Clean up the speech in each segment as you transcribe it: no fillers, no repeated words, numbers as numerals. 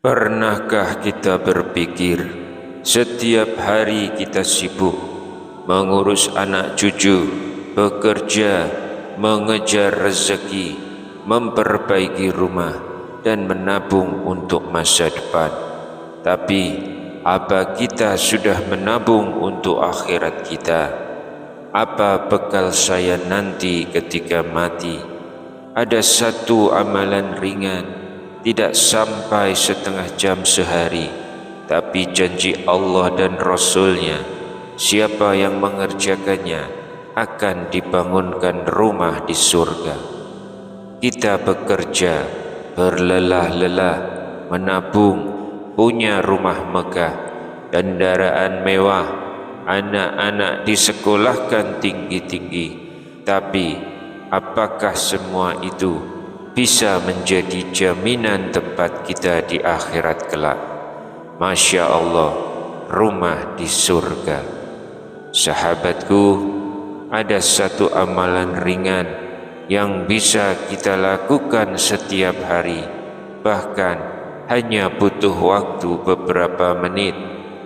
Pernahkah kita berpikir setiap hari kita sibuk mengurus anak cucu, bekerja, mengejar rezeki, memperbaiki rumah dan menabung untuk masa depan. Tapi apa kita sudah menabung untuk akhirat kita? Apa bekal saya nanti ketika mati? Ada satu amalan ringan, tidak sampai setengah jam sehari, tapi janji Allah dan Rasul-Nya, siapa yang mengerjakannya akan dibangunkan rumah di surga. Kita bekerja, berlelah-lelah, menabung, punya rumah megah, kendaraan mewah, anak-anak disekolahkan tinggi-tinggi. Tapi apakah semua itu bisa menjadi jaminan tempat kita di akhirat kelak? Masya Allah, rumah di surga. Sahabatku, ada satu amalan ringan yang bisa kita lakukan setiap hari, bahkan hanya butuh waktu beberapa menit,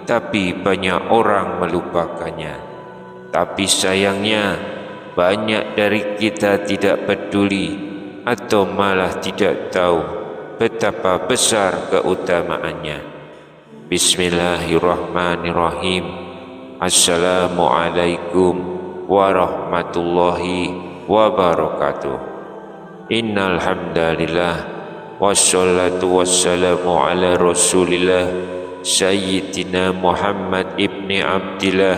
tapi banyak orang melupakannya. Tapi sayangnya banyak dari kita tidak peduli atau malah tidak tahu betapa besar keutamaannya. Bismillahirrahmanirrahim. Assalamualaikum warahmatullahi wabarakatuh. Innal hamdalillah wassalatu wassalamu ala Rasulillah Sayyidina Muhammad ibni Abdillah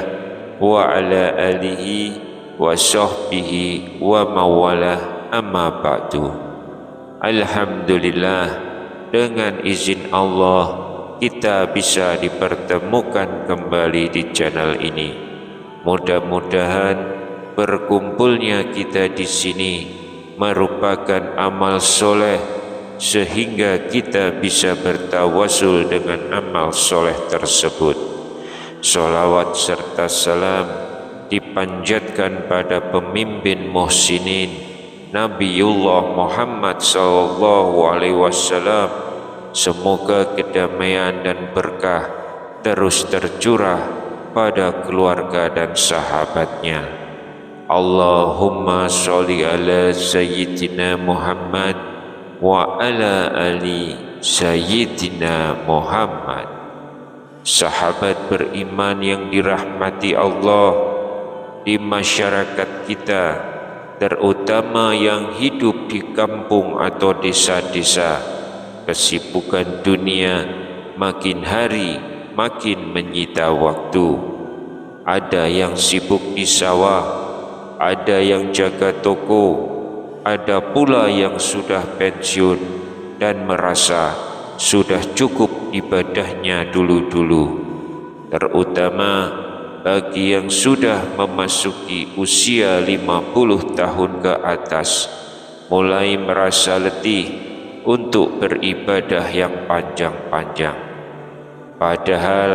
wa ala alihi wa sahbihi wa mawalah. Amma ba'du. Alhamdulillah, dengan izin Allah kita bisa dipertemukan kembali di channel ini. Mudah-mudahan berkumpulnya kita di sini merupakan amal soleh, sehingga kita bisa bertawasul dengan amal soleh tersebut. Salawat serta salam dipanjatkan pada pemimpin muhsinin Nabiullah Muhammad SAW. Semoga kedamaian dan berkah terus tercurah pada keluarga dan sahabatnya. Allahumma sholli ala Sayyidina Muhammad wa ala ali Sayyidina Muhammad. Sahabat beriman yang dirahmati Allah, di masyarakat kita, terutama yang hidup di kampung atau desa-desa, kesibukan dunia makin hari makin menyita waktu. Ada yang sibuk di sawah, ada yang jaga toko, ada pula yang sudah pensiun dan merasa sudah cukup ibadahnya dulu-dulu. Terutama bagi yang sudah memasuki usia 50 tahun ke atas, mulai merasa letih untuk beribadah yang panjang-panjang. Padahal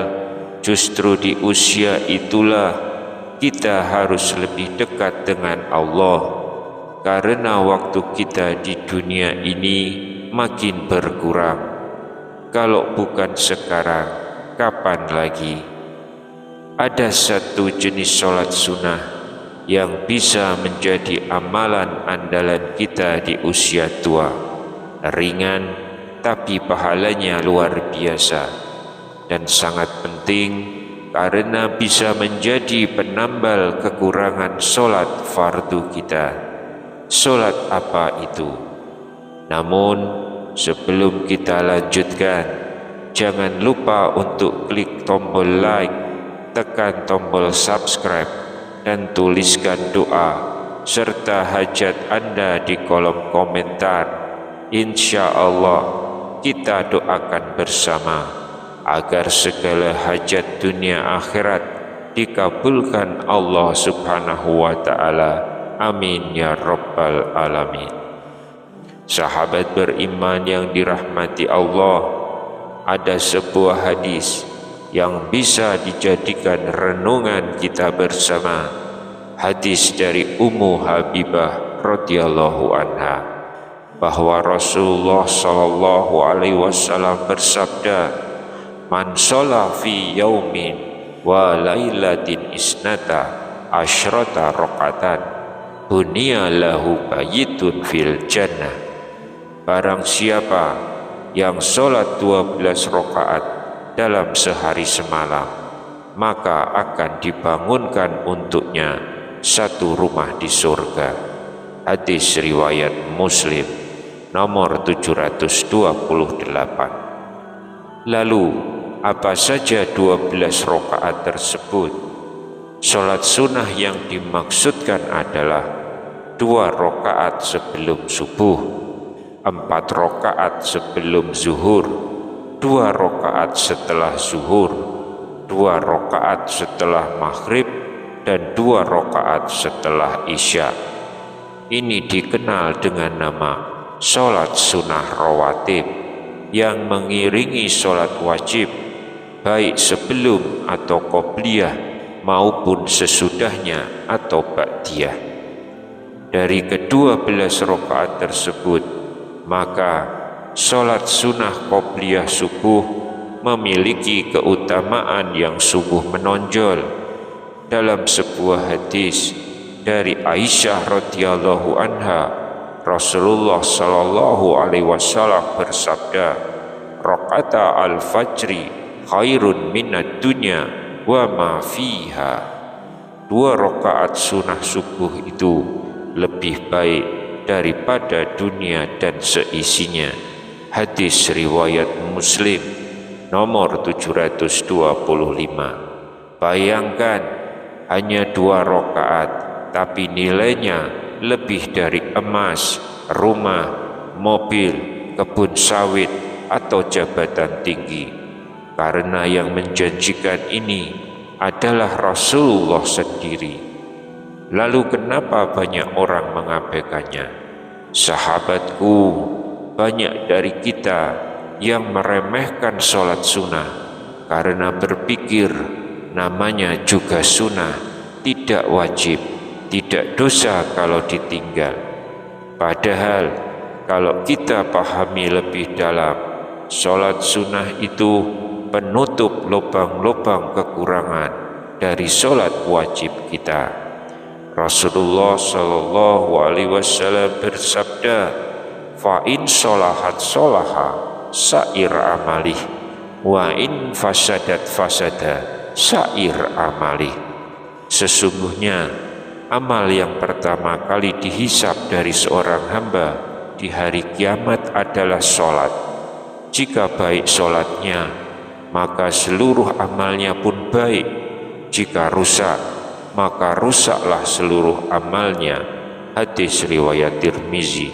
justru di usia itulah kita harus lebih dekat dengan Allah, karena waktu kita di dunia ini makin berkurang. Kalau bukan sekarang, kapan lagi? Ada satu jenis sholat sunnah yang bisa menjadi amalan andalan kita di usia tua. Ringan, tapi pahalanya luar biasa dan sangat penting karena bisa menjadi penambal kekurangan sholat fardu kita. Sholat apa itu? Namun sebelum kita lanjutkan, jangan lupa untuk klik tombol like, tekan tombol subscribe, dan tuliskan doa serta hajat Anda di kolom komentar. Insya Allah kita doakan bersama agar segala hajat dunia akhirat dikabulkan Allah Subhanahu wa ta'ala. Amin ya rabbal alamin. Sahabat beriman yang dirahmati Allah, ada sebuah hadis yang bisa dijadikan renungan kita bersama. Hadis dari Ummu Habibah radhiyallahu anha. bahwa Rasulullah Shallallahu Alaihi Wasallam bersabda, "Man sholla fi yaumin wa lailatin isnata asyrata raqatan bunya lahu bayitun fil jannah." Barang siapa yang sholat 12 rakaat dalam sehari semalam, maka akan dibangunkan untuknya satu rumah di surga. Hadis riwayat Muslim nomor 728. Lalu, apa saja 12 rakaat tersebut? Sholat sunnah yang dimaksudkan adalah 2 rakaat sebelum subuh, 4 rakaat sebelum zuhur, 2 rakaat setelah zuhur, 2 rakaat setelah maghrib, dan 2 rakaat setelah isya. Ini dikenal dengan nama sholat sunnah rawatib yang mengiringi sholat wajib, baik sebelum atau qobliyah maupun sesudahnya atau ba'diyah. Dari ke-12 rakaat tersebut, maka sholat sunnah qobliyah subuh memiliki keutamaan yang sungguh menonjol. Dalam sebuah hadis dari Aisyah radhiyallahu anha, Rasulullah Shallallahu Alaihi Wasallam bersabda, "Raqata al-fajri khairun minad dunya wa ma fiha." 2 rakaat sunnah subuh itu lebih baik daripada dunia dan seisinya. Hadis riwayat Muslim nomor 725. Bayangkan, hanya 2 rakaat, tapi nilainya lebih dari emas, rumah, mobil, kebun sawit, atau jabatan tinggi. Karena yang menjanjikan ini adalah Rasulullah sendiri. Lalu kenapa banyak orang mengabaikannya? Sahabatku, banyak dari kita yang meremehkan sholat sunnah karena berpikir namanya juga sunnah, tidak wajib, tidak dosa kalau ditinggal. Padahal kalau kita pahami lebih dalam, sholat sunnah itu penutup lubang-lubang kekurangan dari sholat wajib kita. Rasulullah Shallallahu Alaihi Wasallam bersabda, "Fa in sholahat sholaha sa'ir amalih, wa in fasadat fasada sa'ir amalih." Sesungguhnya amal yang pertama kali dihisab dari seorang hamba di hari kiamat adalah sholat. Jika baik sholatnya, maka seluruh amalnya pun baik. Jika rusak, maka rusaklah seluruh amalnya. Hadis riwayat Tirmizi.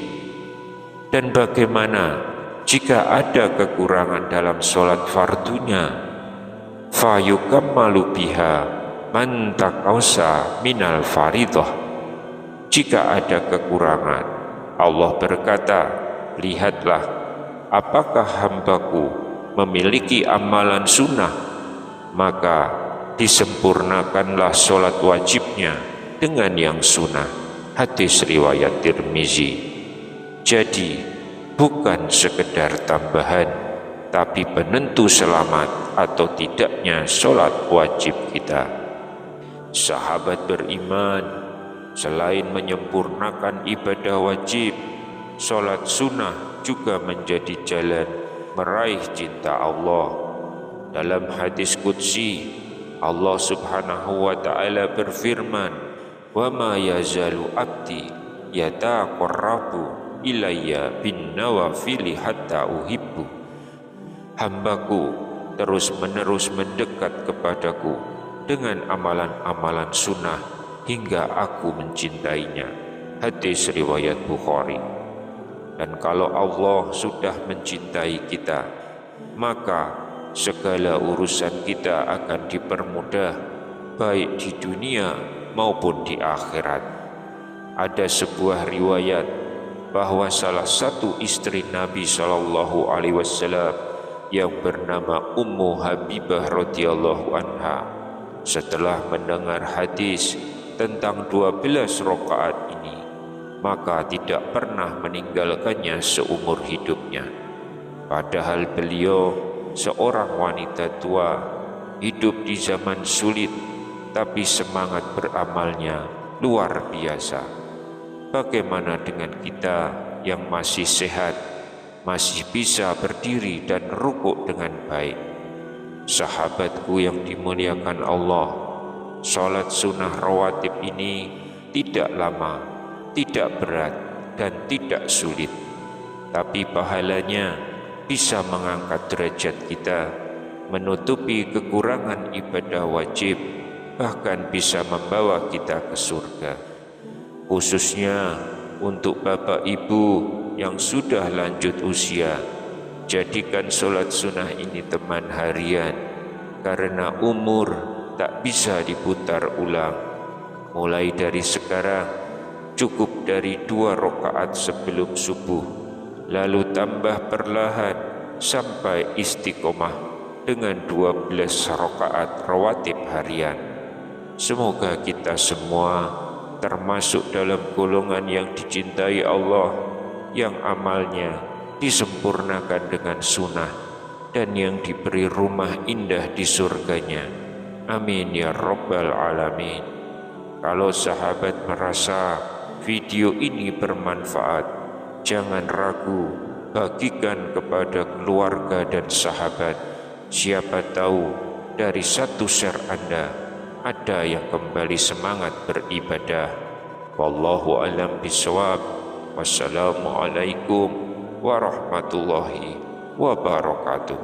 Dan bagaimana jika ada kekurangan dalam sholat fardunya? Fayukammalu biha man taqausa minal faridah. Jika ada kekurangan, Allah berkata, "Lihatlah, apakah hambaku memiliki amalan sunnah, maka disempurnakanlah sholat wajibnya dengan yang sunnah." Hadis riwayat Tirmizi. Jadi bukan sekedar tambahan, tapi penentu selamat atau tidaknya sholat wajib kita. Sahabat beriman, selain menyempurnakan ibadah wajib, sholat sunnah juga menjadi jalan meraih cinta Allah. Dalam hadis qudsi, Allah Subhanahu wa ta'ala berfirman, "Wa ma yazalu abdi yataqarrabu ilayya bin nawafili hatta uhibbu." Hambaku terus-menerus mendekat kepadaku dengan amalan-amalan sunnah hingga aku mencintainya. Hadis riwayat Bukhari. Dan kalau Allah sudah mencintai kita, maka segala urusan kita akan dipermudah, baik di dunia maupun di akhirat. Ada sebuah riwayat bahwa salah satu istri Nabi Shallallahu Alaihi Wasallam yang bernama Ummu Habibah radhiyallahu anha, setelah mendengar hadis tentang 12 rakaat ini, maka tidak pernah meninggalkannya seumur hidupnya. Padahal beliau seorang wanita tua, hidup di zaman sulit, tapi semangat beramalnya luar biasa. Bagaimana dengan kita yang masih sehat, masih bisa berdiri dan rukuk dengan baik? Sahabatku yang dimuliakan Allah, salat sunnah rawatib ini tidak lama, tidak berat, dan tidak sulit, tapi pahalanya bisa mengangkat derajat kita, menutupi kekurangan ibadah wajib, bahkan bisa membawa kita ke surga. Khususnya untuk bapak ibu yang sudah lanjut usia, jadikan sholat sunnah ini teman harian, karena umur tak bisa diputar ulang. Mulai dari sekarang, cukup dari 2 rakaat sebelum subuh, lalu tambah perlahan sampai istiqomah dengan 12 rakaat rawatib harian. Semoga kita semua termasuk dalam golongan yang dicintai Allah, yang amalnya disempurnakan dengan sunnah dan yang diberi rumah indah di surganya. Amin ya rabbal alamin. Kalau sahabat merasa video ini bermanfaat, jangan ragu, bagikan kepada keluarga dan sahabat. Siapa tahu dari satu share Anda ada yang kembali semangat beribadah. Wallahu a'lam bishawab. Wassalamualaikum warahmatullahi wabarakatuh.